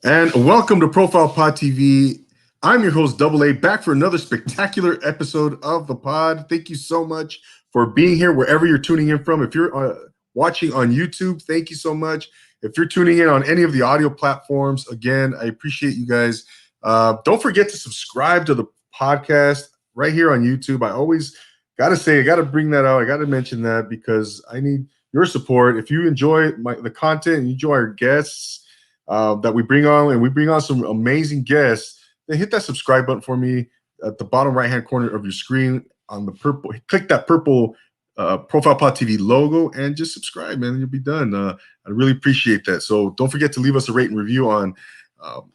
And welcome to Profile Pod TV. I'm your host, Double A, back for another spectacular episode of the pod. Thank you so much for being here wherever you're tuning in from. If you're watching on YouTube, thank you so much. If you're tuning in on any of the audio platforms, again, I appreciate you guys. Don't forget to subscribe to the podcast right here on YouTube. I always got to say, I got to bring that out. I got to mention that because I need your support. If you enjoy the content and you enjoy our guests, that we bring on, and we bring on some amazing guests, then hit that subscribe button for me at the bottom right-hand corner of your screen on the purple. Click that purple Profile Pod TV logo and just subscribe, man, and you'll be done. I really appreciate that. So don't forget to leave us a rate and review on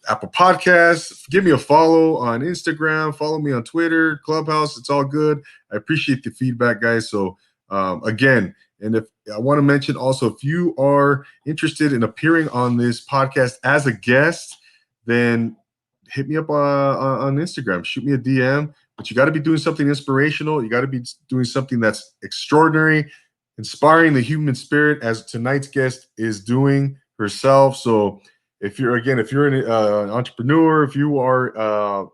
Apple Podcasts. Give me a follow on Instagram. Follow me on Twitter, Clubhouse. It's all good. I appreciate the feedback, guys. So again, and if I want to mention also, if you are interested in appearing on this podcast as a guest, then hit me up on Instagram. Shoot me a DM. But you got to be doing something inspirational. You got to be doing something that's extraordinary, inspiring the human spirit, as tonight's guest is doing herself. So if you're an entrepreneur, if you are,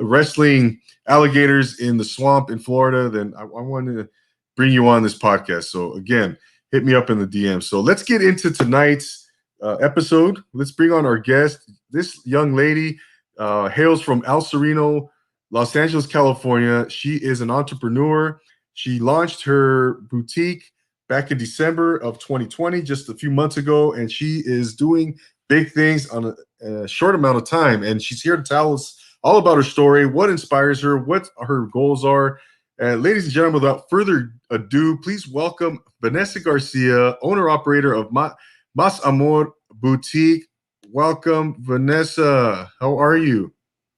wrestling alligators in the swamp in Florida, then I want to bring you on this podcast. So again, hit me up in the DM. So let's get into tonight's episode. Let's bring on our guest. This young lady hails from El Sereno, Los Angeles, California. She is an entrepreneur. She launched her boutique back in December of 2020, just a few months ago, and she is doing big things on a short amount of time. And she's here to tell us all about her story, what inspires her, what her goals are. Ladies and gentlemen, without further ado, please welcome Vanessa Garcia, owner-operator of Mas Amor Boutique. Welcome, Vanessa. How are you?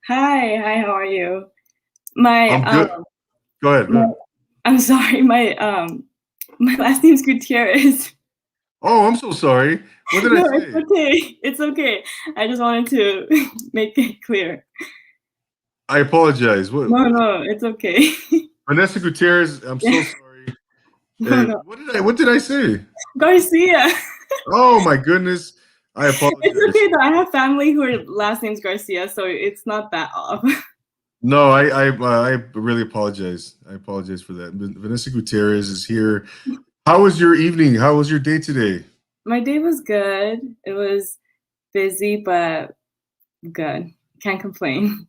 Hi, how are you? I'm good. Go ahead. I'm sorry, my last name's Gutierrez. Oh, I'm so sorry. What did I say? It's okay. I just wanted to make it clear. I apologize. No, it's okay. Vanessa Gutierrez, I'm so sorry. No. What did I say? Garcia. Oh my goodness. I apologize. It's okay though. I have family who are last name's Garcia, so it's not that off. No, I really apologize. I apologize for that. Vanessa Gutierrez is here. How was your evening? How was your day today? My day was good. It was busy, but good. Can't complain.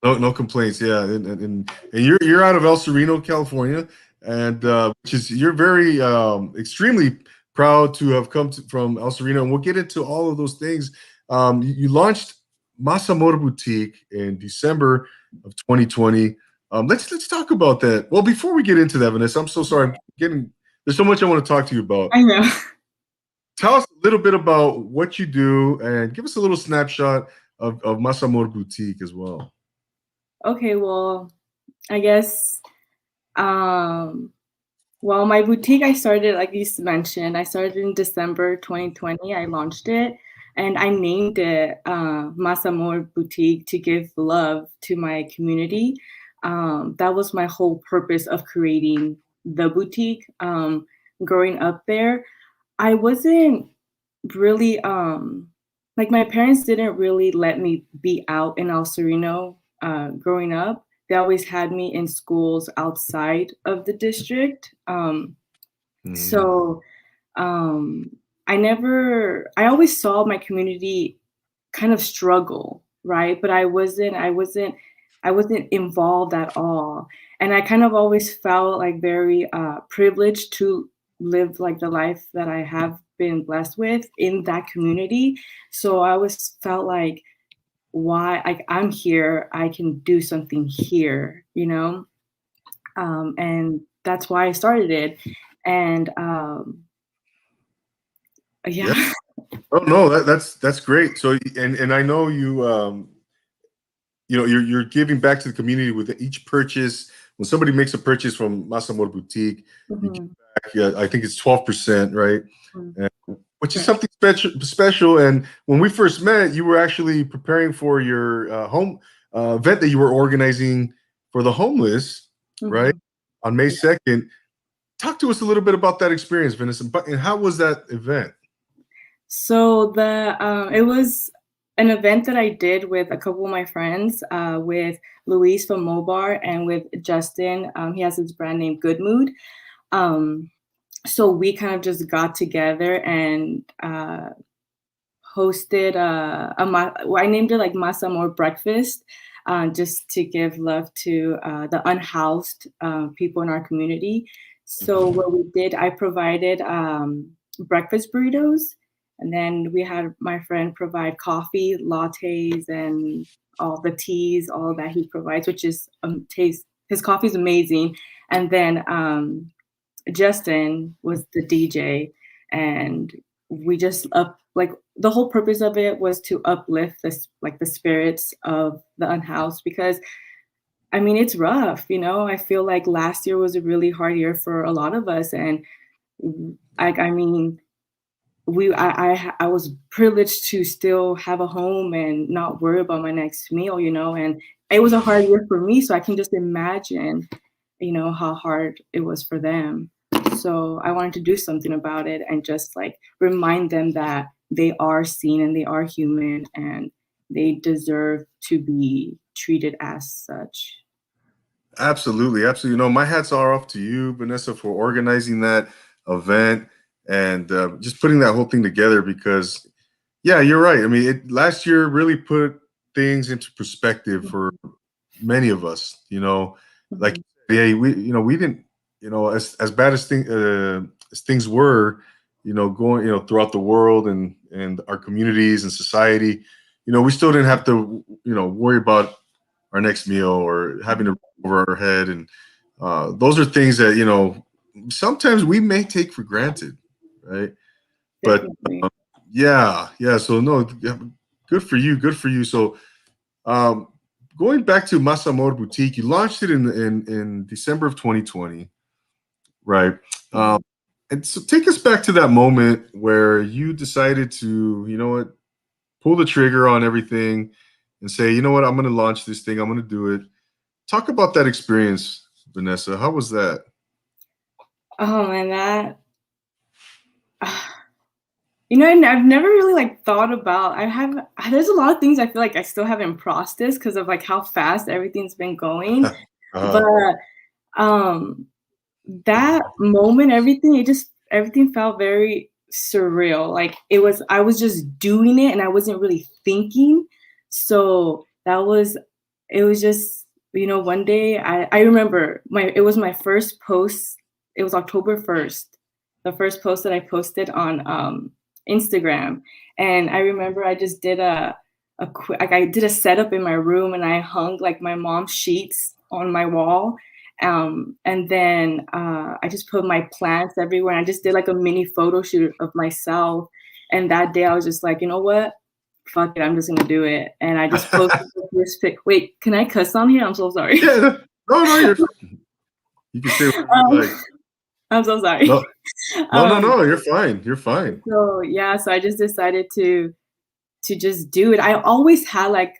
No complaints. Yeah, and you're out of El Sereno, California, and you're very extremely proud to have come from El Sereno, and we'll get into all of those things. You launched Mas Amor Boutique in December of 2020. Let's talk about that. Well, before we get into that, Vanessa, I'm so sorry. There's so much I want to talk to you about. I know. Tell us a little bit about what you do, and give us a little snapshot of Mas Amor Boutique as well. Okay, well, I guess, my boutique, I started, like you mentioned, I started in December 2020. I launched it, and I named it Mas Amor Boutique to give love to my community. That was my whole purpose of creating the boutique. Growing up there, I wasn't really, like my parents didn't really let me be out in El Sereno. Growing up, they always had me in schools outside of the district. So I always saw my community kind of struggle, right? But I wasn't involved at all. And I kind of always felt like very privileged to live like the life that I have been blessed with in that community. So I always felt like, why I'm here, I can do something here, and that's why I started it. And yeah. Oh no, that's great. So and I know you you're giving back to the community with each purchase. When somebody makes a purchase from Mas Amor Boutique, you give back, I think it's 12%, right? Which is something special. And when we first met, you were actually preparing for your home event that you were organizing for the homeless, right? On May 2nd. Talk to us a little bit about that experience, Vanessa. And how was that event? So it was an event that I did with a couple of my friends, with Luis from Mobar and with Justin. He has his brand name Good Mood. So we kind of just got together and hosted well, I named it like Mas Amor Breakfast, just to give love to the unhoused people in our community. So what we did, I provided breakfast burritos, and then we had my friend provide coffee, lattes, and all the teas, all that he provides, which is taste. His coffee is amazing, and then Justin was the DJ, and we just like the whole purpose of it was to uplift this like the spirits of the unhoused, because I mean it's rough, you know. I feel like last year was a really hard year for a lot of us, and I mean I was privileged to still have a home and not worry about my next meal, you know, and it was a hard year for me, so I can just imagine, you know, how hard it was for them. So I wanted to do something about it and just like remind them that they are seen and they are human and they deserve to be treated as such. Absolutely, absolutely. You know, my hats are off to you, Vanessa, for organizing that event and just putting that whole thing together. Because, yeah, you're right. I mean, last year really put things into perspective for many of us. You know, like Mhm. yeah, we didn't, as bad as things were, going, throughout the world and our communities and society. We still didn't have to, worry about our next meal or having to over our head. And those are things that, sometimes we may take for granted, right? But Definitely. yeah. So no, yeah, good for you. Good for you. So um, going back to Mas Amor Boutique, you launched it in December of 2020, right? Um, Mhm. and so take us back to that moment where you decided to, pull the trigger on everything and say, you know what, I'm going to launch this thing. I'm going to do it. Talk about that experience, Vanessa. How was that? Oh man, that you know, and I've never really like thought about. There's a lot of things I feel like I still haven't processed because of like how fast everything's been going. But uh, um that moment, everything felt very surreal. Like I was just doing it and I wasn't really thinking. So it was just, you know, one day I remember it was my first post. It was October 1st, the first post that I posted on Instagram. And I remember I just did like I did a setup in my room and I hung like my mom's sheets on my wall. And then I just put my plants everywhere. And I just did like a mini photo shoot of myself. And that day I was just like, you know what? Fuck it, I'm just gonna do it. And I just posted the first pic. Wait, can I cuss on here? I'm so sorry. yeah, no, you can say whatever you um, like. I'm so sorry. No, Um, no, you're fine. You're fine. so yeah, so I just decided to just do it. I always had I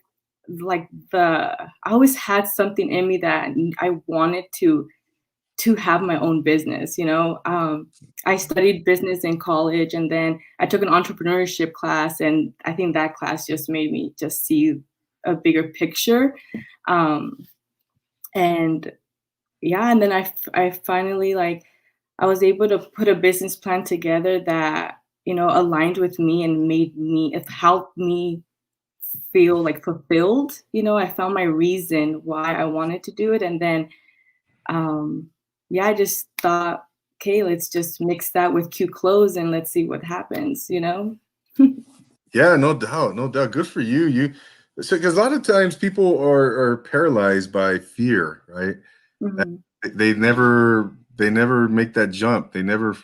always had something in me that I wanted to have my own business, you know. I studied business in college and then I took an entrepreneurship class, and I think that class just made me just see a bigger picture. Um, and yeah, and then I finally like I was able to put a business plan together that, you know, aligned with me and it helped me feel like fulfilled. You know, I found my reason why I wanted to do it. And then yeah, I just thought, okay, let's just mix that with cute clothes and let's see what happens, you know? Yeah, no doubt, no doubt. Good for you. So because a lot of times people are paralyzed by fear, right? Mhm. They never make that jump. They never,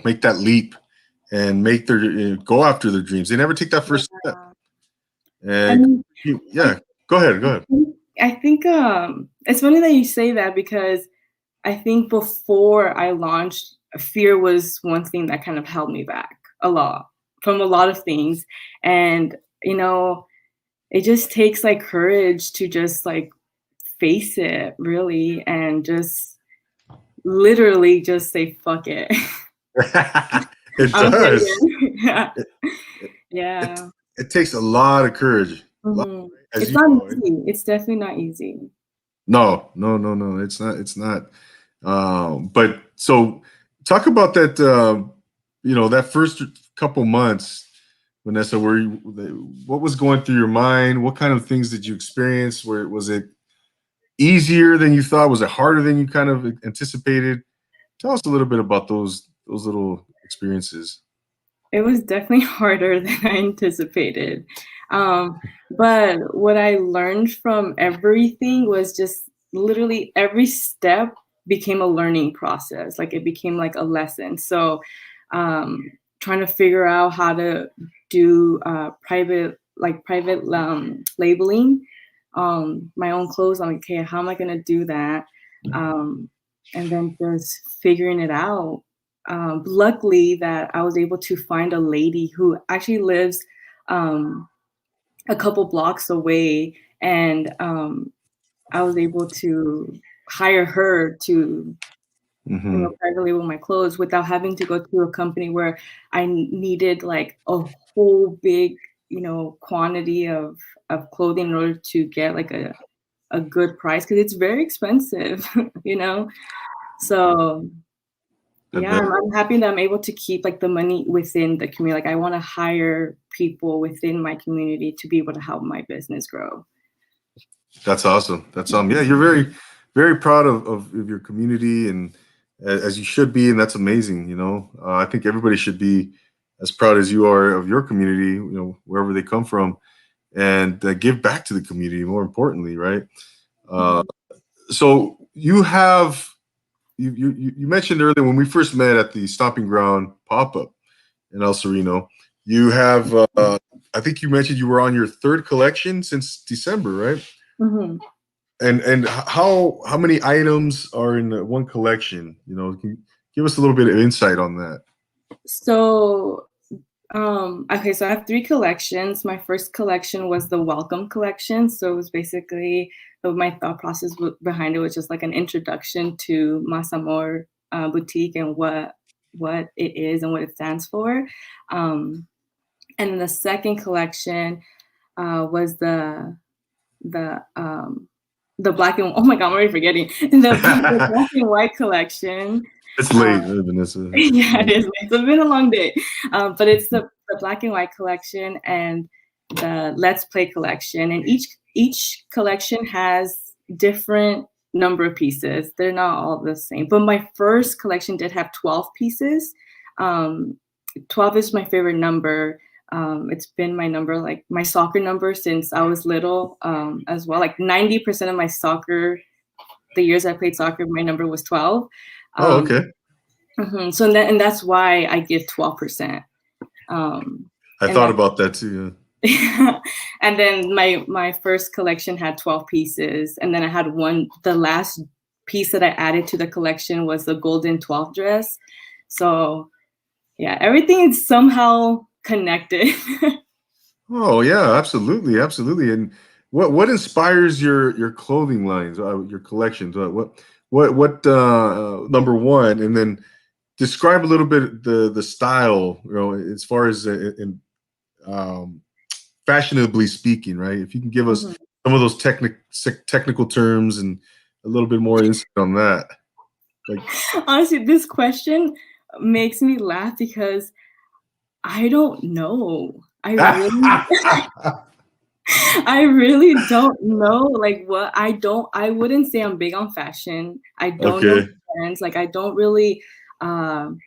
make that leap and make their go after their dreams. They never take that first step. Yeah. I And mean, yeah, go ahead, go ahead. I think it's funny that you say that because I think before I launched, fear was one thing that kind of held me back a lot from a lot of things. And, you know, it just takes like courage to just like face it really and just literally just say fuck it. It I'll say does. again. Yeah. It, it, it, Yeah. it takes a lot of courage, as It's you not know. easy. It's definitely not easy. No, no, no, no. It's not. It's not. But so talk about that. That first couple months, Vanessa. What was going through your mind? What kind of things did you experience? Where was it easier than you thought? Was it harder than you kind of anticipated? Tell us a little bit about those little experiences. It was definitely harder than I anticipated. But what I learned from everything was just literally every step became a learning process. Like it became like a lesson. So um, trying to figure out how to do private labeling my own clothes. I'm like, okay, how am I gonna do that? Um, and then just figuring it out. Luckily that I was able to find a lady who actually lives um, a couple blocks away, and I was able to hire her to Mm-hmm. private label my clothes without having to go to a company where I needed like a whole big quantity of clothing in order to get like a good price because it's very expensive, So I yeah, bet. I'm happy that I'm able to keep like the money within the community. Like I want to hire people within my community to be able to help my business grow. That's awesome. That's Yeah, you're very, very proud of your community, and as you should be, and that's amazing. I think everybody should be as proud as you are of your community. Wherever they come from, and give back to the community. More importantly, right? Uh, Mhm. so you mentioned earlier when we first met at the Stomping Ground pop up in El Sereno. You have, I think you mentioned you were on your third collection since December, right? Mhm. And how many items are in one collection? Can you give us a little bit of insight on that? So, okay, so I have three collections. My first collection was the Welcome collection. So it was basically my thought process behind it was just like an introduction to Mas Amor Boutique and what it is and what it stands for. Um, and then the second collection was the um, the black and oh my god, I'm already forgetting the black and white collection. It's Uh, late, Vanessa. yeah, it is. It's been a long day, but it's the black and white collection and the Let's Play collection, and each collection has different number of pieces. They're not all the same. But my first collection did have 12 pieces. Um, 12 is my favorite number. It's been my number, like my soccer number since I was little as well. Like 90% of my soccer, the years I played soccer, my number was 12. Oh, Um, okay. So and that's why I give 12%. I And thought that about that too. and then my first collection had 12 pieces, and then I had the last piece that I added to the collection was the golden 12 dress. So yeah, everything is somehow connected. Oh yeah, absolutely, absolutely. And what inspires your clothing lines, your collections? What number one, and then describe a little bit the style, as far as in um, fashionably speaking, right? If you can give us Mhm. some of those technical terms and a little bit more insight on that. Like, Honestly, this question makes me laugh because I don't know. I really don't know, like, I wouldn't say I'm big on fashion. I don't know okay. trends, like, I don't really, um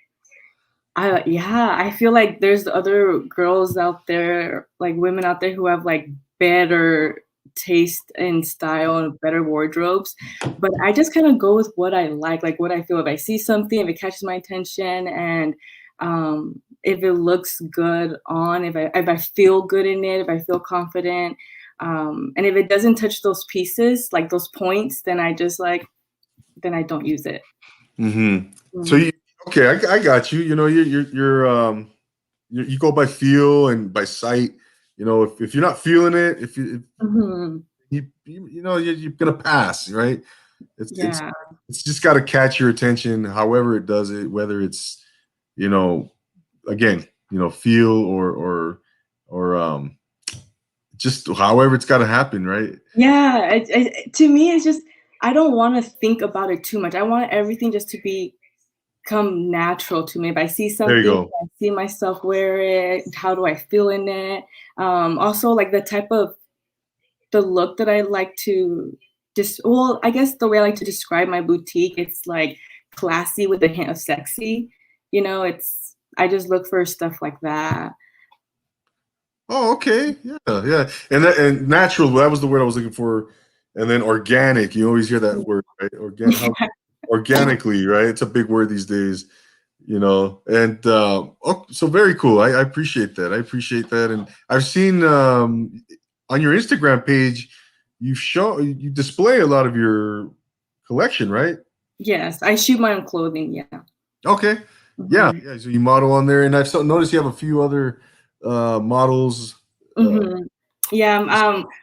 yeah, I feel like there's other girls out there, like, women out there who have, like, better taste and style and better wardrobes, but I just kinda go with what I like, what I feel. If I see something, if it catches my attention, and, if it looks good on, if I feel good in it, if I feel confident, and if it doesn't touch those pieces, like those points, then then I don't use it. hmm So Mhm. you okay? I got you. You go by feel and by sight. If you're not feeling it, if Mhm. you're gonna pass, right? It's it's Yeah. it's just got to catch your attention, however it does it, whether it's you know again, feel or just however it's got to happen, right? Yeah, to me, it's just I don't want to think about it too much. I want everything just to become natural to me. If I see There you something, go. I see myself wear it. How do I feel in it? Also, like the look that I like to just well, I guess the way I like to describe my boutique, it's like classy with a hint of sexy. It's I just look for stuff like that. Oh, okay. Yeah, yeah. And natural, that was the word I was looking for. And then organic, you always hear that word, right? How organically, right? It's a big word these days, And so very cool. I appreciate that. I appreciate that. And I've seen on your Instagram page, you display a lot of your collection, right? Yes, I shoot my own clothing. Yeah. Okay. Yeah, Mhm. yeah. So you model on there, and I've noticed you have a few other models Mhm. Yeah,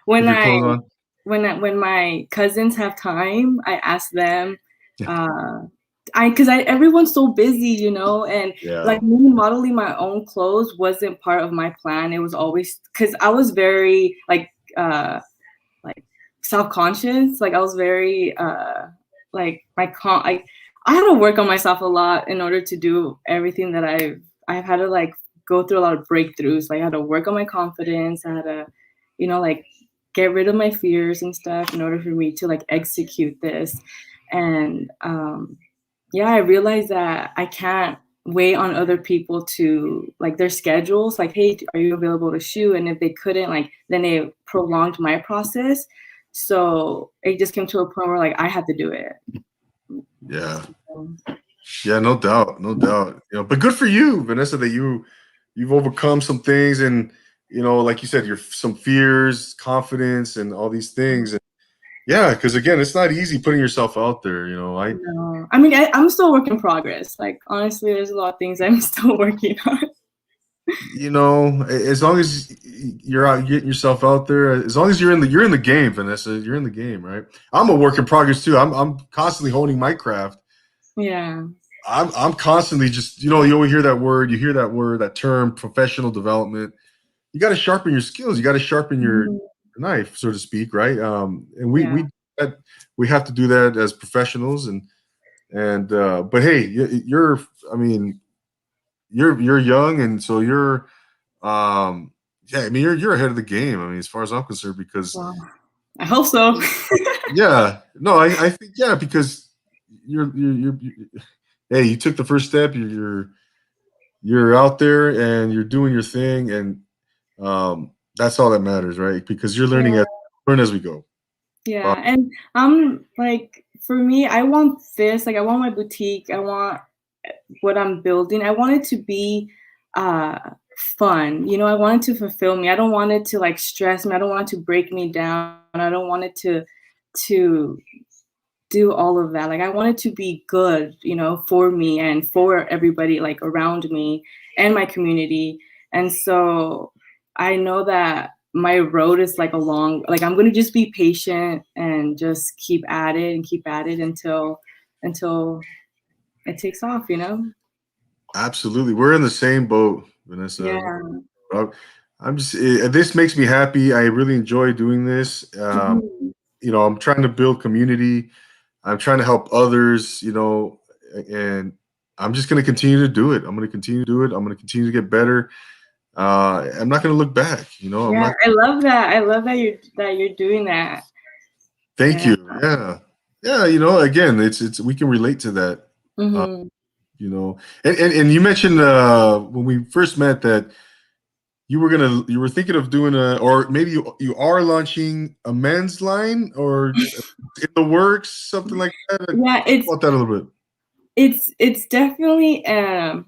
with your clothes on. when my cousins have time, I ask them, uh, because everyone's so busy, and Yeah. like me modeling my own clothes wasn't part of my plan. It was always because I was very like self-conscious. Like I was very like I had to work on myself a lot in order to do everything that I've had to like go through a lot of breakthroughs. Like I had to work on my confidence. I had to, like get rid of my fears and stuff in order for me to like execute this. And yeah, I realized that I can't wait on other people to like their schedules. Like, hey, are you available to shoot? And if they couldn't, like, then they prolonged my process. So it just came to a point where like I had to do it. Yeah. Yeah, no doubt, no doubt. But good for you, Vanessa, that you've overcome some things, and like you said, your some fears, confidence, and all these things. And yeah, because again, it's not easy putting yourself out there. No, I mean, I'm still a work in progress. Like, honestly, there's a lot of things I'm still working on. As long as you're out getting yourself out there, as long as you're in the game, Vanessa, you're in the game, right? I'm a work in progress too. I'm constantly honing my craft. Yeah. I'm constantly just you always hear that word, that term, professional development. You got to sharpen your skills. You got to sharpen your Mhm. knife, so to speak, right? And we Yeah. we have to do that as professionals, and but hey, you're I mean you're young, and so you're yeah, I mean you're ahead of the game. I mean, as far as I'm concerned, because Well, I hope so. yeah, no, I think yeah, because you're hey, you took the first step. You're out there and you're doing your thing, and that's all that matters, right? Because you're learn as we go. Uh, Yeah, and I'm like, for me, I want this. Like, I want my boutique. I want what I'm building. I want it to be uh fun. I want it to fulfill me. I don't want it to like stress me. I don't want it to break me down. I don't want it to do all of that. Like I want it to be good, for me and for everybody like around me and my community. And so I know that my road is like a long, like I'm gonna just be patient and just keep at it and keep at it until it takes off. Absolutely, we're in the same boat, Vanessa. Yeah. Uh, I'm just this makes me happy. I really enjoy doing this. Mhm. I'm trying to build community. I'm trying to help others. And I'm just going to continue to do it. I'm going to continue to do it. I'm going to continue to get better. I'm not going to look back. I'm Yeah, not. I love that. I love that you're doing that. Thank Yeah. you. Yeah, yeah. Again, it's we can relate to that. Uh, Mhm. and you mentioned when we first met that you were thinking of doing or maybe you are launching a men's line or in the works, something like that. Yeah, Talk about that a little bit. it's definitely in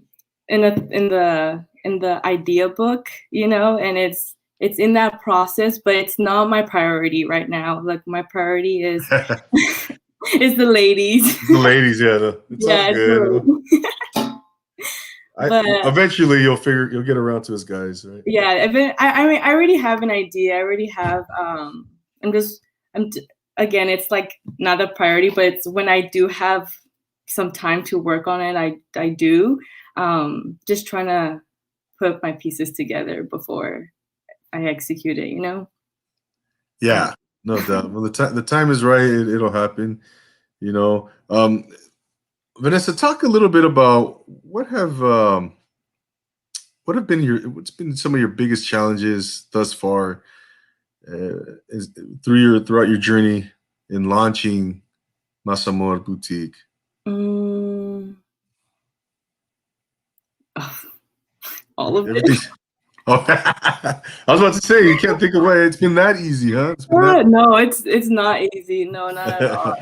the idea book, and it's in that process, but it's not my priority right now. Like my priority is is the ladies. The ladies, yeah, it's all Yeah, it's the good. ladies. I But eventually you'll get around to us guys, right? yeah, I mean, I already have an idea. I already have. I'm just. Again. It's like not a priority, but it's when I do have some time to work on it. I do. just trying to put my pieces together before I execute it, you know? Yeah, no doubt. Well, the time is right. It'll happen. You know, Vanessa, talk a little bit about what's been some of your biggest challenges thus far is throughout your journey in launching Mas Amor Boutique. Mm, all of it. Everything. Oh, I was about to say you can't think of why it's been that easy, huh? It's been that. No, it's not easy. No, not at all.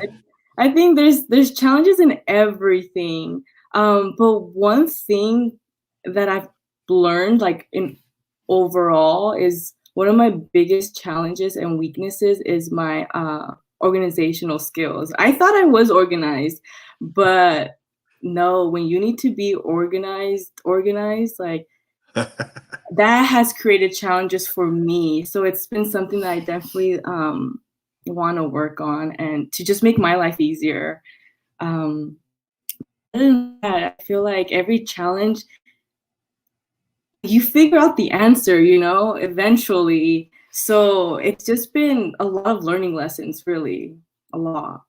I think there's challenges in everything. But one thing that I've learned, like in overall, is one of my biggest challenges and weaknesses is my organizational skills. I thought I was organized, but no, when you need to be organized, like that has created challenges for me. So it's been something that I definitely want to work on and to just make my life easier. Um, Other than that, I feel like every challenge, you figure out the answer, you know, eventually. So it's just been a lot of learning lessons, really, a lot.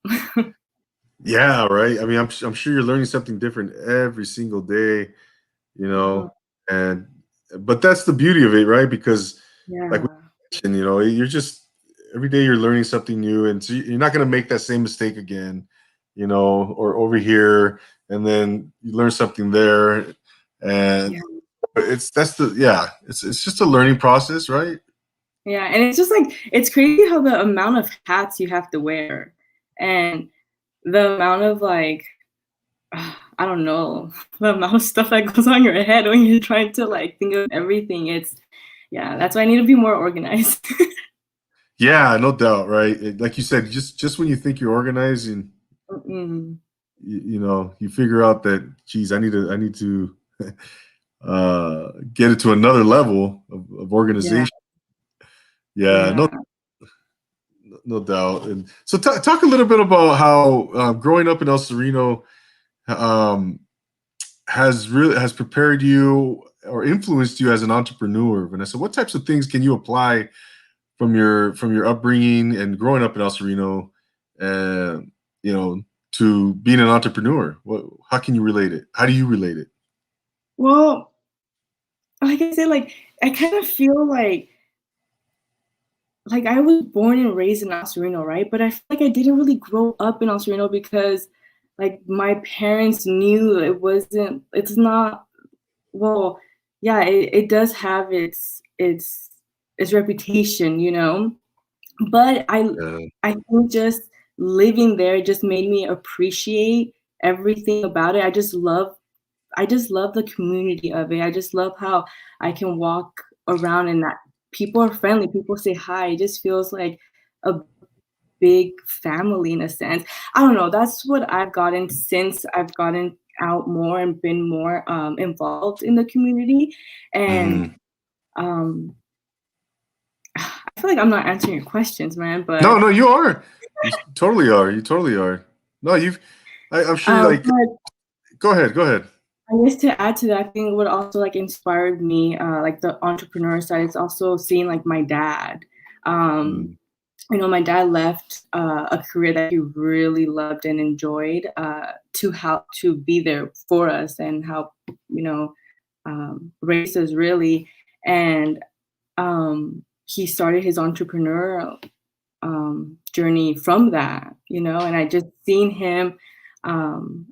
Yeah, right. I mean, I'm sure you're learning something different every single day, you Mhm. know, and but that's the beauty of it, right? Because like we Yeah, mentioned, you know, you're just every day you're learning something new, and so you're not going to make that same mistake again, you know, or over here, and then you learn something there, and yeah, it's just a learning process, right? yeah. And it's just like it's crazy how the amount of hats you have to wear, and the amount of like I don't know, the amount of stuff that goes on in your head when you're trying to like think of everything. It's yeah, that's why I need to be more organized. Yeah, no doubt, right? Like you said, just when you think you're organized, and Mm-mm. you know, you figure out that, geez, I need to get it to another level of Yeah, organization. Yeah, yeah. no doubt. And so, talk a little bit about how growing up in El Sereno um, has prepared you or influenced you as an entrepreneur, Vanessa. What types of things can you apply from your upbringing and growing up in El Sereno, and you know, to being an entrepreneur? How can you relate it? How do you relate it? Well, like I said, like I kind of feel like I was born and raised in El Sereno, right? But I feel like I didn't really grow up in El Sereno because like my parents knew it's not well, yeah, it does have its reputation, you know. But Uh, I think just living there just made me appreciate everything about it. I just love the community of it. I just love how I can walk around and that people are friendly. People say hi. It just feels like a big family in a sense. I don't know. That's what I've gotten since I've gotten out more and been more involved in the community. And mhm. um, I feel like I'm not answering your questions, man. No, But no, you are. You totally are. You totally are. No, I'm sure. Like, but go ahead. Go ahead. I guess to add to that, I think what also like inspired me, like the entrepreneur side, is also seeing like my dad. Um, Mm, you know, my dad left a career that he really loved and enjoyed to help to be there for us and help, you know, raise us really. And he started his entrepreneurial journey from that, you know, and I just seen him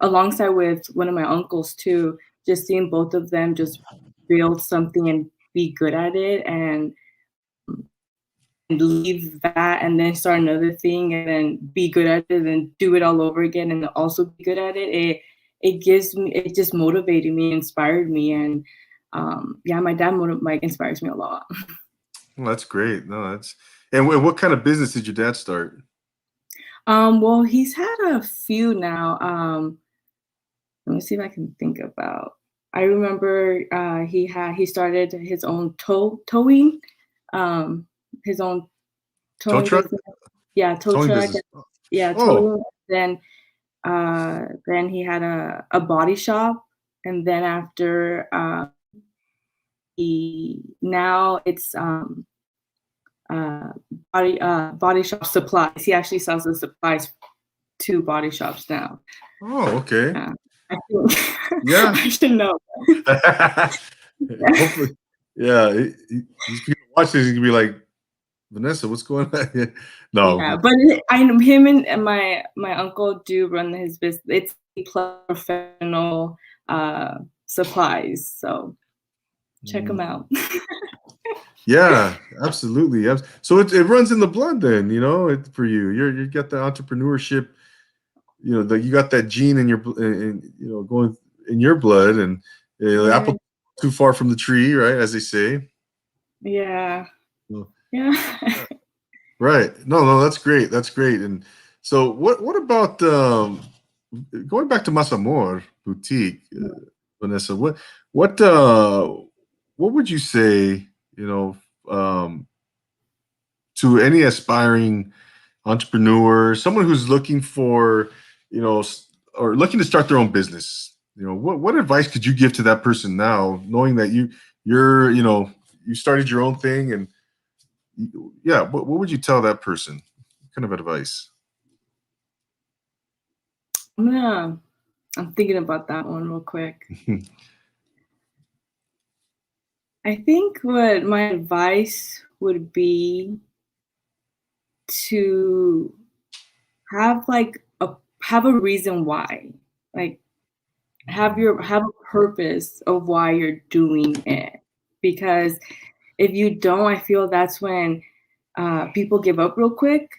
alongside with one of my uncles too, just seeing both of them just build something and be good at it and leave that and then start another thing and then be good at it and do it all over again and also be good at it. It just motivated me, inspired me, and yeah, my dad like inspires me a lot. well, that's great. No, that's and what kind of business did your dad start? Well, he's had a few now. Let me see if I can think about. I remember he started his own towing, um, his own Tow towing truck, business. Yeah, tow towing truck. business. Yeah, Oh, towing. Then he had a body shop. and then after now it's body shop supplies. He actually sells the supplies to body shops now. Oh, okay. I think Yeah. I should know. Hopefully, yeah. He's gonna watch this. He's gonna be like, Vanessa, what's going on? No. Yeah, but him and my uncle do run his business. It's professional supplies, so check them out. Yeah, absolutely. So it runs in the blood then, for you. You got the entrepreneurship, that you got that gene in your, going in your blood, and the apple too far from the tree, right? As they say. Yeah. So, yeah. Right. No, that's great. That's great. And so what about going back to Mas Amor Boutique, Vanessa, what would you say, to any aspiring entrepreneur, someone who's looking for, or looking to start their own business? What advice could you give to that person now, knowing that you started your own thing, and yeah, what would you tell that person? What kind of advice? I'm thinking about that one real quick. I think what my advice would be to have a reason why, like have a purpose of why you're doing it. Because if you don't, I feel that's when people give up real quick.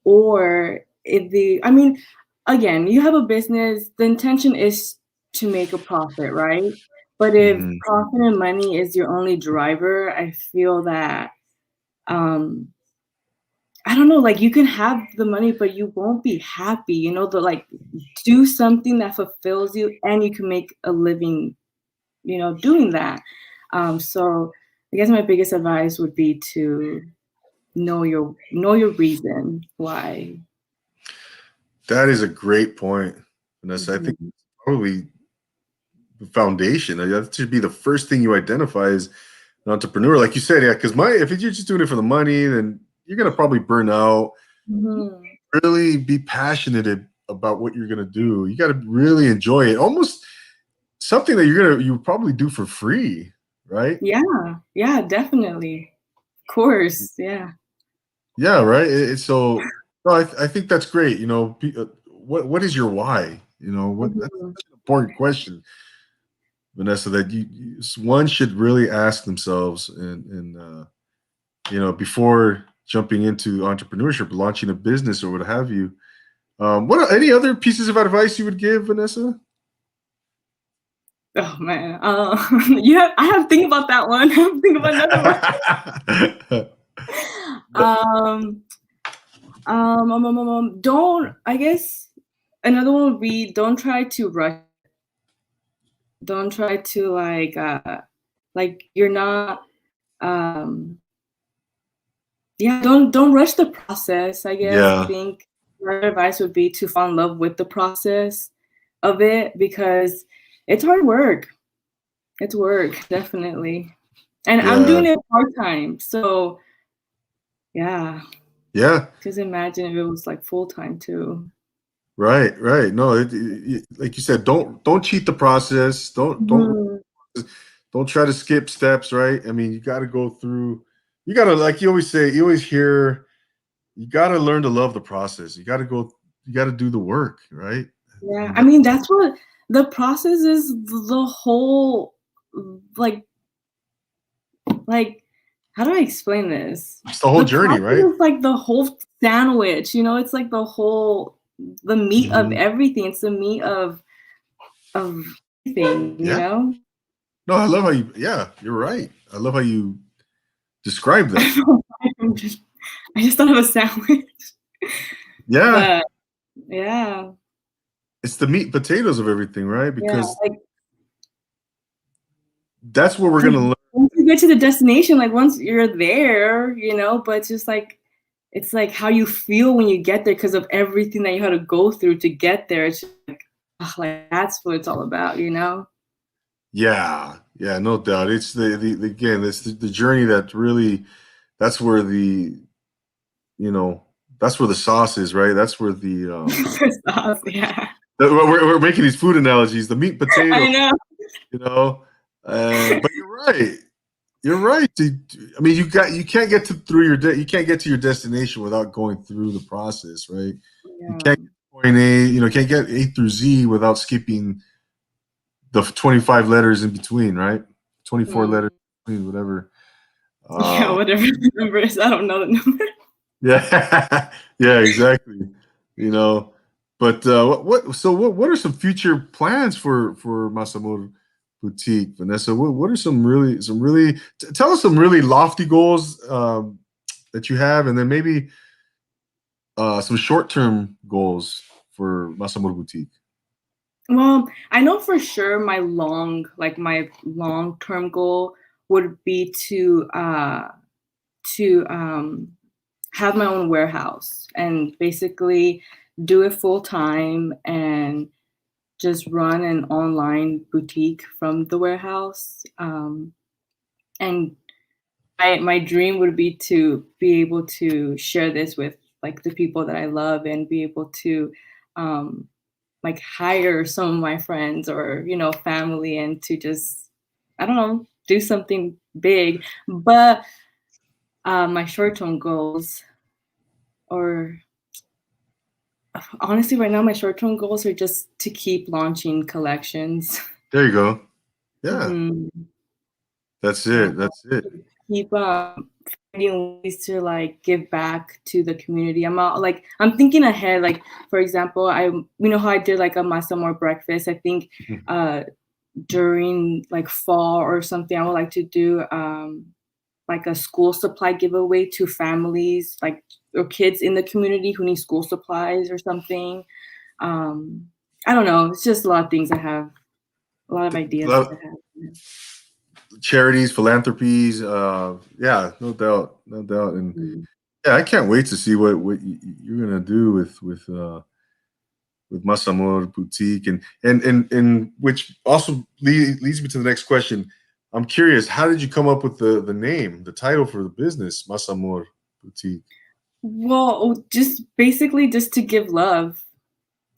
Or again, you have a business, the intention is to make a profit, right? But if profit and money is your only driver, I feel that I don't know, you can have the money, but you won't be happy, do something that fulfills you and you can make a living, doing that. So I guess my biggest advice would be to know your reason why. That is a great point, Vanessa. I think probably the foundation. That should be the first thing you identify as an entrepreneur. Like you said, yeah, because if you're just doing it for the money, then you're gonna probably burn out. Really be passionate about what you're gonna do. You got to really enjoy it. Almost something that you probably do for free, right? Yeah, definitely. Of course, yeah. Yeah, right. So, no, I think that's great. What is your why? That's an important question, Vanessa, that one should really ask themselves, and before jumping into entrepreneurship, launching a business or what have you. What are any other pieces of advice you would give, Vanessa? Oh man, I have to think about that one. I have to think about another one. Don't. I guess another one would be don't try to rush. Don't try to you're not. Yeah, don't rush the process. I guess I think my advice would be to fall in love with the process of it, because it's hard work. It's work, definitely. And I'm doing it part-time, so yeah. Just imagine if it was full-time too. Right. No, like you said, don't cheat the process. Don't try to skip steps. Right. I mean, you got to go through. You got to, like you always say, you always hear, you got to learn to love the process. You got to go. You got to do the work. Right. Yeah, I mean that's what the process is. The whole how do I explain this? It's the whole journey, right? It's the whole sandwich, it's the meat of everything. It's the meat of everything, No, I love how you're right. I love how you describe that. I just thought of a sandwich. Yeah. But, yeah. It's the meat and potatoes of everything, right? Because that's what we're going to learn. Once you get to the destination, once you're there, but it's just it's how you feel when you get there because of everything that you had to go through to get there. It's just that's what it's all about, Yeah, yeah, no doubt. It's again, it's the journey that really, that's where you know, that's where the sauce is, right? That's where For sauce, yeah. we're making these food analogies, the meat and potato, I know. you know. But you're right. You're right. I mean, you can't get to through you can't get to your destination without going through the process, right? You Yeah. can't get to point A, can't get A through Z without skipping the 25 letters in between, right? 24 letters Mm. in between, whatever. Yeah, Uh, whatever the number is. I don't know the number. yeah, yeah, exactly. You know, but what are some future plans for Masamu Boutique, Vanessa? What are tell us some really lofty goals that you have, and then maybe some short term goals for Masamu Boutique. Well, I know for sure my long-term goal would be to have my own warehouse and basically do it full time and just run an online boutique from the warehouse. And my dream would be to be able to share this with like the people that I love and be able to um, like hire some of my friends or family and to just I don't know do something big. But my short-term goals or honestly right now my short-term goals are just to keep launching collections. There you go. Yeah, Mhm. that's Yeah, it. That's it. keep finding ways to like give back to the community. I'm thinking ahead. Like for example, how I did like a Masamor breakfast. I think uh, during like fall or something, I would like to do like a school supply giveaway to families like or kids in the community who need school supplies or something. Um, I don't know. It's just a lot of things I have, a lot of ideas that I have. Charities, philanthropies. Yeah, no doubt, no doubt, and Mhm. yeah, I can't wait to see what you're gonna do with Masamor Boutique, and which also leads me to the next question. I'm curious, how did you come up with the name, the title for the business, Masamor Boutique? Well, just basically just to give love.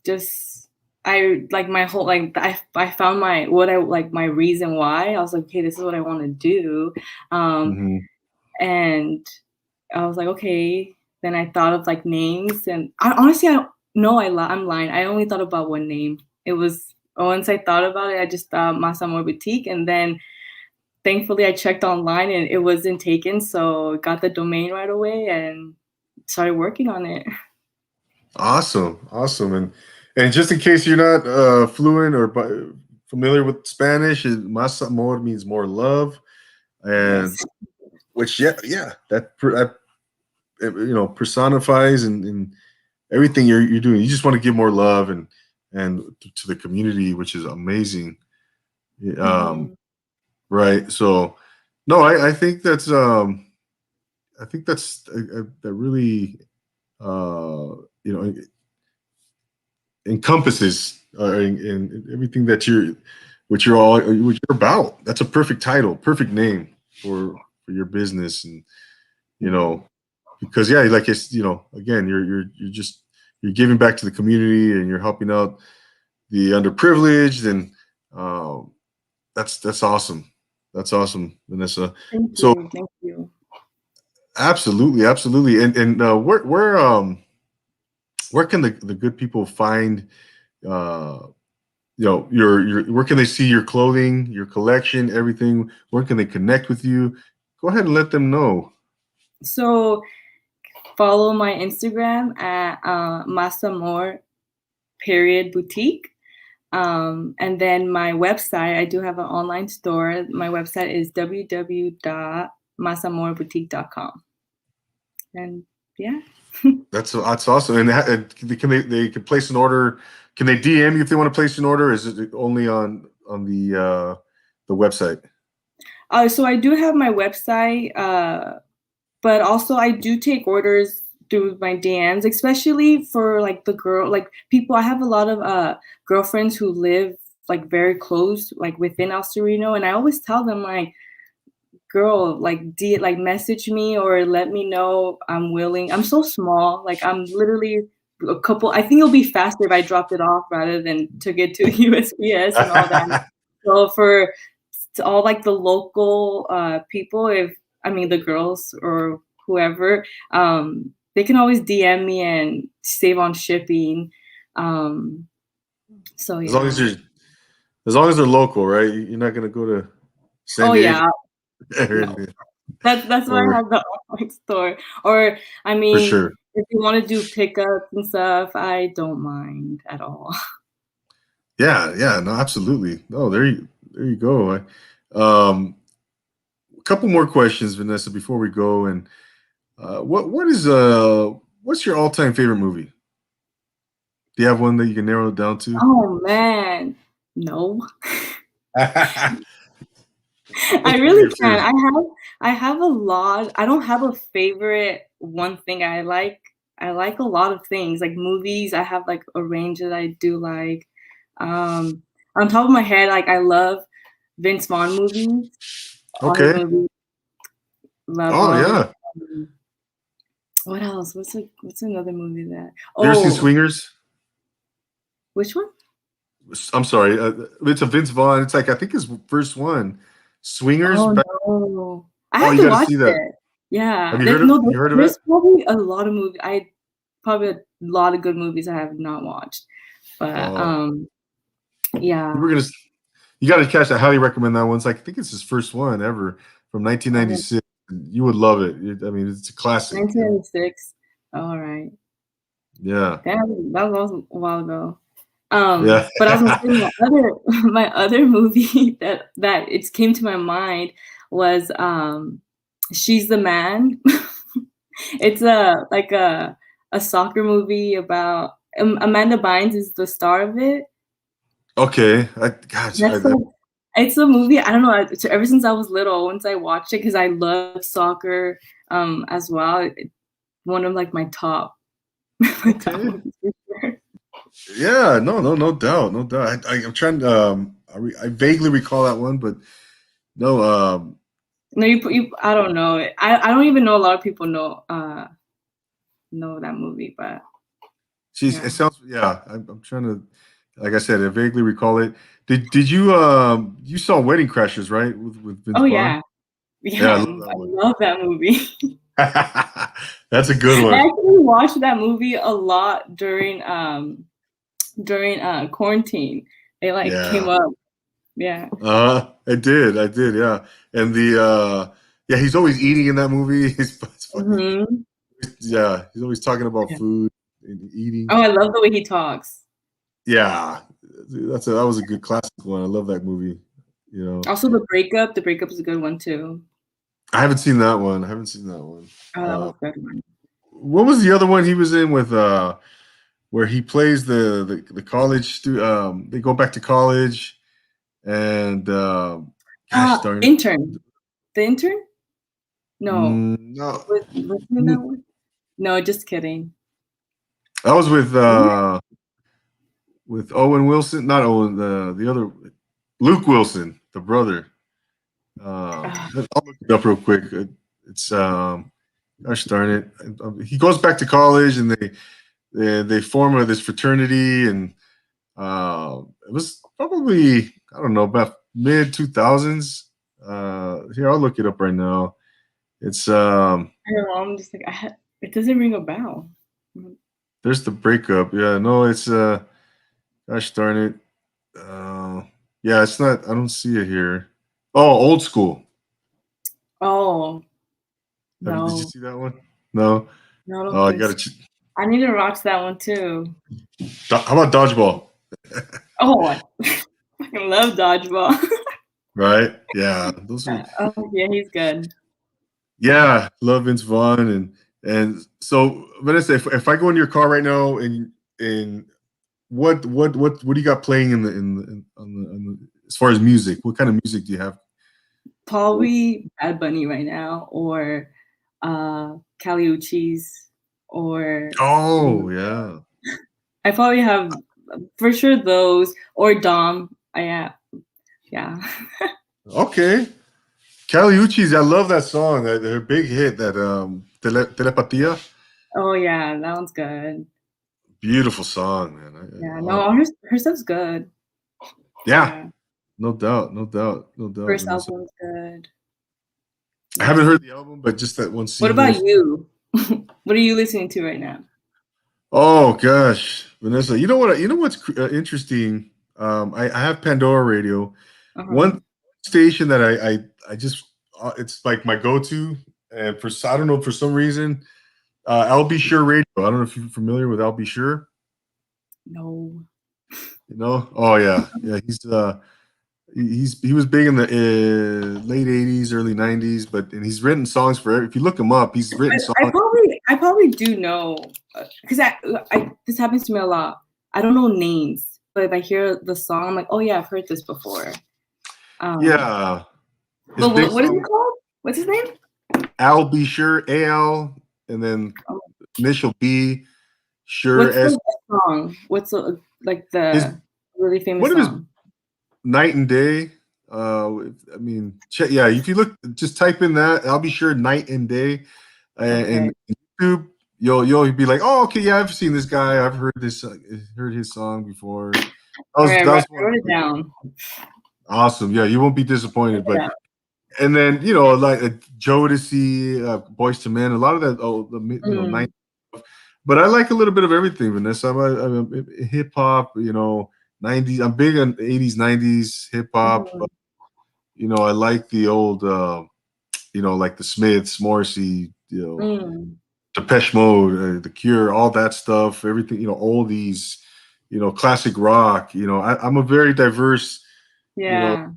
Just I like my whole like I found my what I like my reason why. I was like, okay, this is what I want to do. Um, Hmm. and I was like, okay. Then I thought of like names, and honestly, I no, I'm lying. I only thought about one name. It was once I thought about it, I just thought Mas Amor Boutique, and then thankfully I checked online and it wasn't taken, so got the domain right away and started working on it. Awesome, awesome, and just in case you're not fluent or familiar with Spanish, Mas Amor means more love, and Yes. which yeah, that personifies and everything you're doing. You just want to give more love and to the community, which is amazing. Um, Mhm. right. So no, I think that really you know encompasses in everything that what you're about. That's a perfect title, perfect name for your business, and you Mhm. know because yeah, like it's again, you're just you're giving back to the community and you're helping out the underprivileged, and um, that's awesome. That's awesome, Vanessa. Thank So you. Thank you. absolutely, absolutely, and where can the good people find uh, your where can they see your clothing, your collection, everything? Where can they connect with you? Go ahead and let them know. So follow my Instagram at Masamor period boutique. And then my website, I do have an online store. My website is www.masamorboutique.com. And yeah. That's awesome. And they can place an order? Can they DM you if they want to place an order? Or is it only on the website? So I do have my website, but also I do take orders through my DMs, especially for like the girl, like people. I have a lot of girlfriends who live like very close, like within El Sereno, and I always tell them like, girl, like like message me or let me know. I'm willing. I'm so small. Like I'm literally a couple. I think it'll be faster if I dropped it off rather than took it to USPS and all that. So for to all like the local people, if I mean the girls or whoever, they can always DM me and save on shipping. So As long yeah. as you're, as long as they're local, right? You're not gonna go to San Oh Diego. yeah. or No. anything. That's why I Or have the online store. Or I for mean, sure. if you want to do pickups and stuff, I don't mind at all. Yeah, yeah, no, absolutely. No, there you go. A couple more questions, Vanessa, before we go. And what's your all-time favorite movie? Do you have one that you can narrow it down to? Oh man, no. I What's one of really your can. favorites? I have a lot. I don't have a favorite one thing I like. I like a lot of things. Like movies, I have like a range that I do like. Um on top of my head, like I love Vince Vaughn movies. All his Okay. movies, love Oh them. yeah. What else? What's another movie that? You ever seen Oh, Swingers? which one? I'm sorry. It's a Vince Vaughn. It's like I think his first one. Swingers. Oh no, I Oh, have you to got to watch see that. it. Yeah, Have you there, heard of no, you heard of it? there's probably a lot of movies. I probably a lot of good movies I have not watched, but Oh, you yeah. were gonna. You got to catch that. I highly recommend that one. It's like I think it's his first one ever from Oh, 1996. You would love it. I mean, it's a classic. And 1996. All right, yeah, that was a while ago. yeah. But I was gonna say my other my other movie that it came to my mind was She's the Man. It's a like a soccer movie about Amanda Bynes is the star of it. Okay. Gosh, That's like it's a movie. I don't know. Ever since I was little, once I watched it, because I love soccer as well. One of like my top my top okay. movies for sure. Yeah. No. No. No doubt. No doubt. I'm trying to. I vaguely recall that one, but no. No, you I don't know. I don't even know a lot of people know that movie, but She's. It yeah. sounds. Yeah. I'm trying to. Like I said, I vaguely recall it. Did you you saw Wedding Crashers, right? With Vince Oh Vaughn. yeah. Yeah, Yeah, I love that I one. love that movie. That's a good I one. actually watched that movie a lot during quarantine. It like came Yeah. up. Yeah. I did, yeah. And yeah, he's always eating in that movie. It's funny. Hmm. Yeah, he's always talking about Yeah. food and eating. Oh, I love the way he talks. Yeah, that was a good classic one. I love that movie. You know, Also, The Breakup. The Breakup is a good one too. I haven't seen that one. I haven't seen that one. Oh, that was a good one. What was the other one he was in with where he plays the college they go back to college and gosh darn it. Intern. The Intern? No. No, Was he in that one? No, just kidding. that was with Owen Wilson, not Owen, the other Luke Wilson, the brother. Ah, I'll look it up real quick. It's gosh darn it. He goes back to college and they form this fraternity and it was probably I don't know about mid 2000s. Here I'll look it up right now. It's I don't know. I'm just like it doesn't ring a bell. there's the breakup. Yeah, no, it's gosh darn it. Uh, yeah, it's not. I don't see it here. Oh, Old School. Oh Did you no, see that one? No. no, I don't Oh, I think got so. to. I need to watch that one too. How about Dodgeball? Oh, I fucking love dodgeball. Right? Yeah, those are. Oh yeah, he's good. Yeah, love Vince Vaughn and so Vanessa, if I go in your car right now and what do you got playing on the as far as music? What kind of music do you have? Probably Bad Bunny right now, or Kali Uchis, or Oh yeah. I probably have for sure those, or Dom. Yeah. Okay. Kali Uchis, I love that song. Her big hit, that Telepatia. Oh yeah, that one's good. Beautiful song, man. Yeah, no, her stuff's good. Yeah, Yeah, no doubt, no doubt, no doubt, first Vanessa. album's good. I haven't Yeah. heard the album, but just that one What single. about you? What are you listening to right now? Oh gosh, Vanessa. You know what? You know what's interesting? I have Pandora Radio. Uh-huh. One station that I just it's like my go-to, and I don't know, for some reason, I'll Be Sure Radio. I don't know if you're familiar with I'll Be Sure. No. You know? Oh yeah, yeah. He was big in the late '80s, early '90s, and he's written songs for. If you look him up, he's written songs. I probably do know because this happens to me a lot. I don't know names, but if I hear the song, I'm like, oh yeah, I've heard this before. Yeah, his But big what is it song, called? What's his name? "I'll Be Sure," AL, and then Oh, initial B, Sure what's S. the song? What's like His the really famous one of his song? Night and Day. I mean, yeah. If you look, just type in that. I'll Be Sure Night and Day, Okay, and YouTube. You'll be like, oh, okay, yeah, I've seen this guy. I've heard heard his song before. all right, That was I wrote it down. awesome. Yeah, you won't be disappointed. But and then like Jodeci, Boys to Men, a lot of that. Oh, the Mm, 90s. But I like a little bit of everything, Vanessa. I'm hip hop. 90s. I'm big on 80s, 90s hip hop. mhm, I like the old, like the Smiths, Morrissey, mm, Depeche Mode, The Cure, all that stuff. Everything, oldies, classic rock. I'm a very diverse. You know, yeah,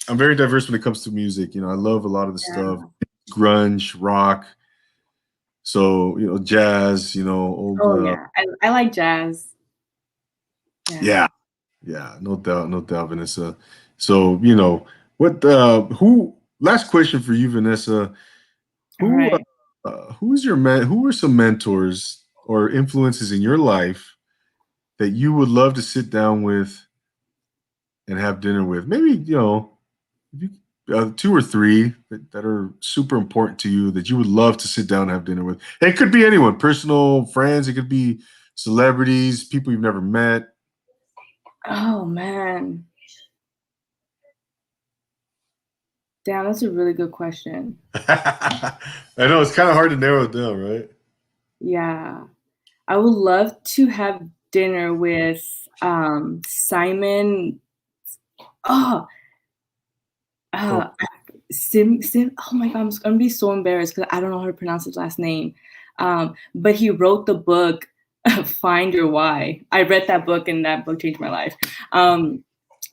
I'm very diverse when it comes to music. I love a lot of the stuff, yeah. grunge, rock. So jazz. Old. Oh yeah, I like jazz. Yeah. Yeah, yeah, no doubt, no doubt, Vanessa. So what? Who? Last question for you, Vanessa. All Who? right. Who's your man? Who are some mentors or influences in your life that you would love to sit down with and have dinner with? Maybe if you, two or three that are super important to you that you would love to sit down and have dinner with. And it could be anyone, personal friends. It could be celebrities, people you've never met. Oh man, damn, that's a really good question. I know it's kind of hard to narrow it down, right? Yeah, I would love to have dinner with Simon. Oh, Oh, uh, Sim. Oh my God, I'm gonna be so embarrassed because I don't know how to pronounce his last name. But he wrote the book Find Your Why. I read that book and that book changed my life.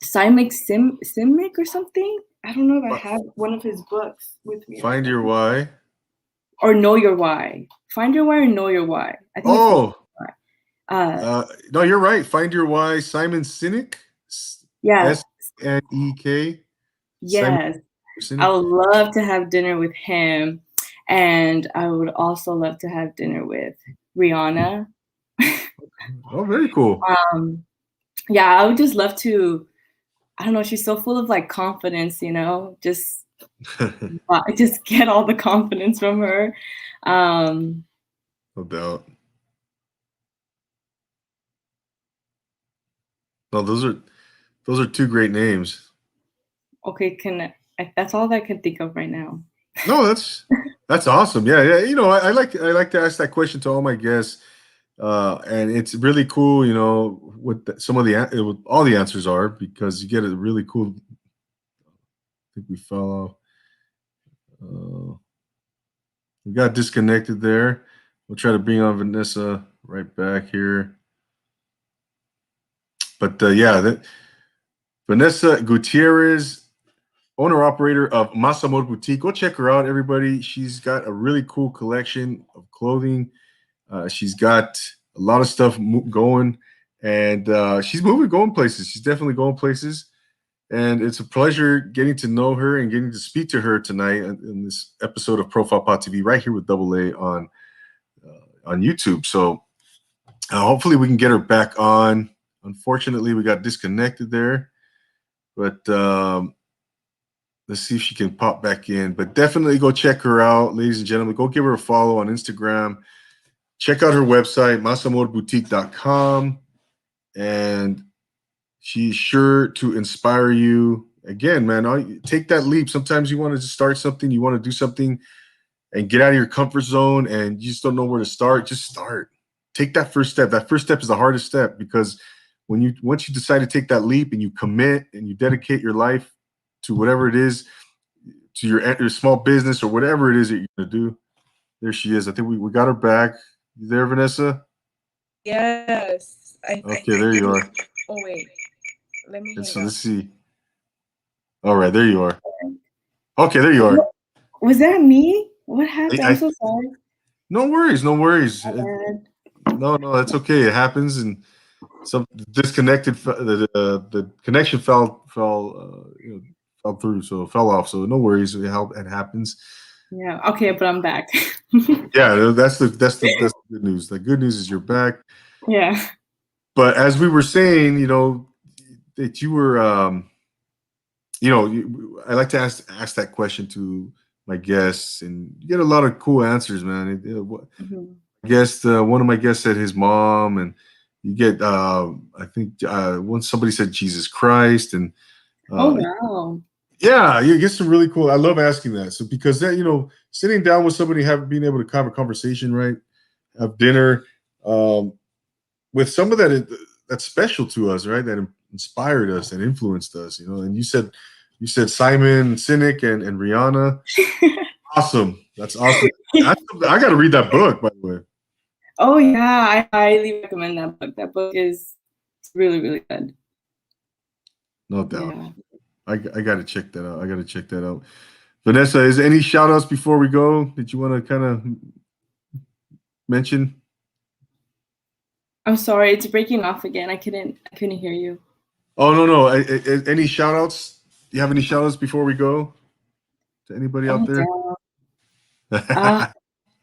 Simic or something. I don't know if I have one of his books with me right find now. your why. Or Know Your Why. Find Your Why or Know Your Why. I think it's Know Oh, Your Why. no, you're right. Find your why. Simon Sinek, Yeah, Sinek. Simon yes. I Sinek. would love to have dinner with him. And I would also love to have dinner with Rihanna. Oh, very cool. Yeah, I would just love to, I don't know, she's so full of like confidence, just get all the confidence from her. Um, No doubt. No, those are two great names. okay, that's all I can think of right now. No, that's awesome. Yeah, yeah. I like to ask that question to all my guests, and it's really cool. What some of what all the answers are, because you get a really cool. I think we fell off. We got disconnected there. We'll try to bring on Vanessa right back here. But Vanessa Gutierrez, owner operator of Mas Amor Boutique. Go check her out, everybody. She's got a really cool collection of clothing. She's got a lot of stuff going, and she's going places. She's definitely going places. And it's a pleasure getting to know her and getting to speak to her tonight in this episode of Profile Pod TV right here with Double A on YouTube. So hopefully we can get her back on. Unfortunately, we got disconnected there. but let's see if she can pop back in. But definitely go check her out, ladies and gentlemen. Go give her a follow on Instagram. Check out her website, masamorboutique.com. And she's sure to inspire you. Again, man, take that leap. Sometimes you want to start something, you want to do something and get out of your comfort zone and you just don't know where to start. Just start. Take that first step. That first step is the hardest step because once you decide to take that leap and you commit and you dedicate your life to whatever it is, to your small business or whatever it is that you're going to do. There she is. I think we got her back. You there, Vanessa? Yes. Okay, there you are. Oh, wait. Let me So let's see. All right, there you are. Okay, there you What, are. was that me? What happened? I'm so sorry. No worries, no worries. No, that's okay. It happens, and some disconnected. The connection fell through, so it fell off. So no worries. It happens. Yeah. Okay, but I'm back. Yeah, that's the good news. The good news is you're back. Yeah. But as we were saying, that you were, I like to ask that question to my guests, and you get a lot of cool answers, man. Mm-hmm. I guess one of my guests said his mom, and you get, I think once somebody said Jesus Christ, and Oh wow. yeah, you get some really cool. I love asking that. So because that, sitting down with somebody, being able to have a conversation, right? Have dinner with some of that's special to us, right? That inspired us and influenced us, And you said Simon Sinek and Rihanna. Awesome. That's awesome. I got to read that book, by the way. Oh yeah, I highly recommend that book. That book is really, really good. No doubt. Yeah. I got to check that out. Vanessa, is there any shout outs before we go that you want to kind of mention? I'm sorry, it's breaking off again. I couldn't hear you. Oh no. Any shout outs? Do you have any shout outs before we go? To anybody out there?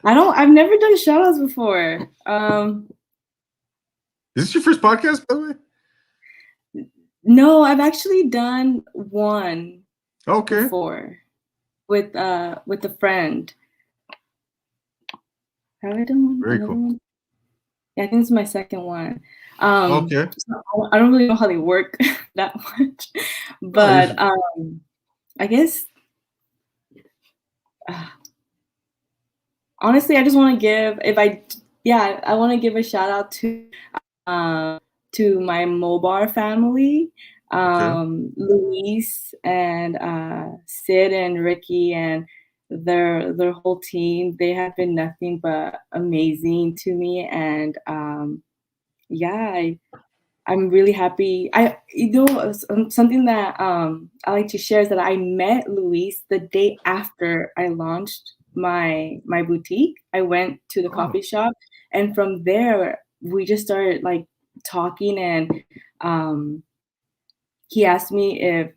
I've never done shout outs before. Is this your first podcast, by the way? No, I've actually done one before with a friend. Have I done one? Very cool. One? Yeah, I think it's my second one. Okay. So I don't really know how they work that much, but I guess honestly, I just want to give I want to give a shout out to my Mobar family, Luis and Sid and Ricky and their whole team. They have been nothing but amazing to me, and I'm really happy. Something that I like to share is that I met Luis the day after I launched my boutique. I went to the coffee shop, and from there we just started like talking, and he asked me if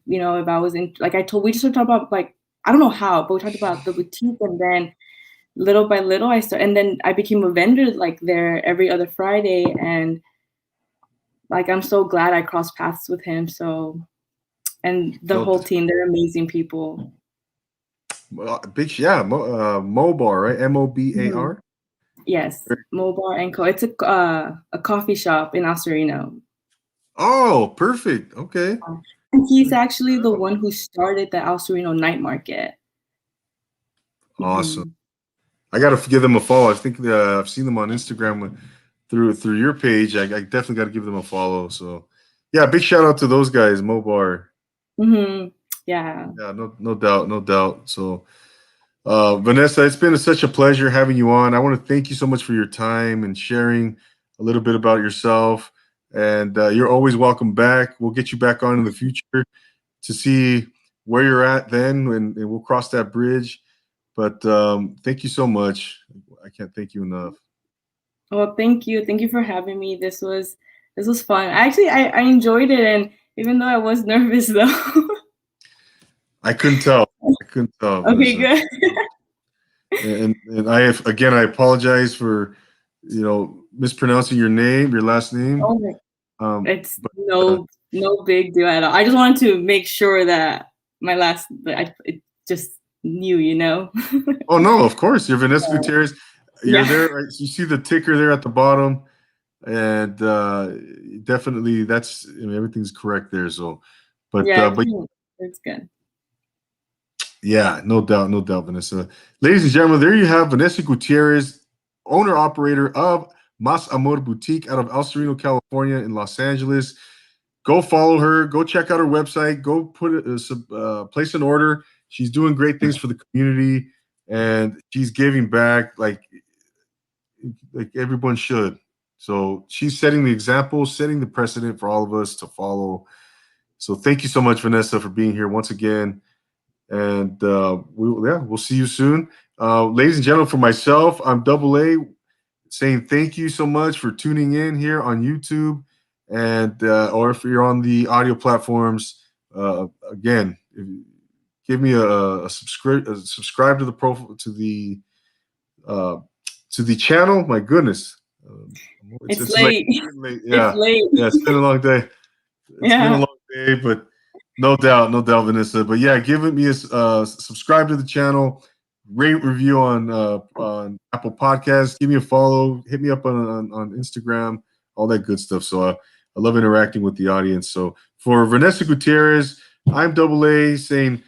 I was in, like we just started talking about, like, I don't know how, but we talked about the boutique, and then little by little and then I became a vendor like there every other Friday, and like I'm so glad I crossed paths with him. So, and the whole team, they're amazing people. Mobar, right? Mobar. Yes, Mobar and Co. It's a coffee shop in Sereno. Oh, perfect. Okay. And he's actually the one who started the Sereno night market. Awesome. I got to give them a follow. I think I've seen them on Instagram through your page. I definitely got to give them a follow. So, yeah, big shout out to those guys, Mobar. Yeah. Yeah, no doubt. So, Vanessa, it's been such a pleasure having you on. I want to thank you so much for your time and sharing a little bit about yourself. And you're always welcome back. We'll get you back on in the future to see where you're at then, and we'll cross that bridge. But thank you so much. I can't thank you enough. Well, thank you. Thank you for having me. This was fun. Actually, I enjoyed it, and even though I was nervous though. I couldn't tell. Okay, good. And I apologize for mispronouncing your last name. Oh my, it's no No big deal at all. I just wanted to make sure that it just knew, you know. Oh no, of course. You're Vanessa Gutierrez. You're Yeah. there. Right? You see the ticker there at the bottom, and definitely everything's correct there. So, but Yeah, it's good. yeah, no doubt, Vanessa. Ladies and gentlemen, there you have Vanessa Gutierrez, owner operator of Mas Amor Boutique out of El Sereno, California, in Los Angeles. Go follow her. Go check out her website. Go place an order. She's doing great things for the community, and she's giving back like everyone should. So she's setting the example, setting the precedent for all of us to follow. So thank you so much, Vanessa, for being here once again. And we'll see you soon. Ladies and gentlemen, for myself, I'm Double A, saying thank you so much for tuning in here on YouTube, and or if you're on the audio platforms, again, give me a subscribe to the profile, to the channel. My goodness, It's like late. late. Yeah, It's late. yeah, it's been a long day. It's been a long day, but no doubt, Vanessa. But yeah, give me a subscribe to the channel, rate, review on Apple Podcasts. Give me a follow. Hit me up on Instagram, all that good stuff. So I love interacting with the audience. So for Vanessa Gutierrez, I'm Double A, saying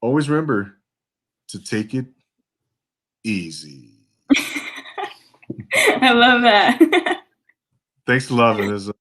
always remember to take it easy. I love that. Thanks a lot, Vanessa.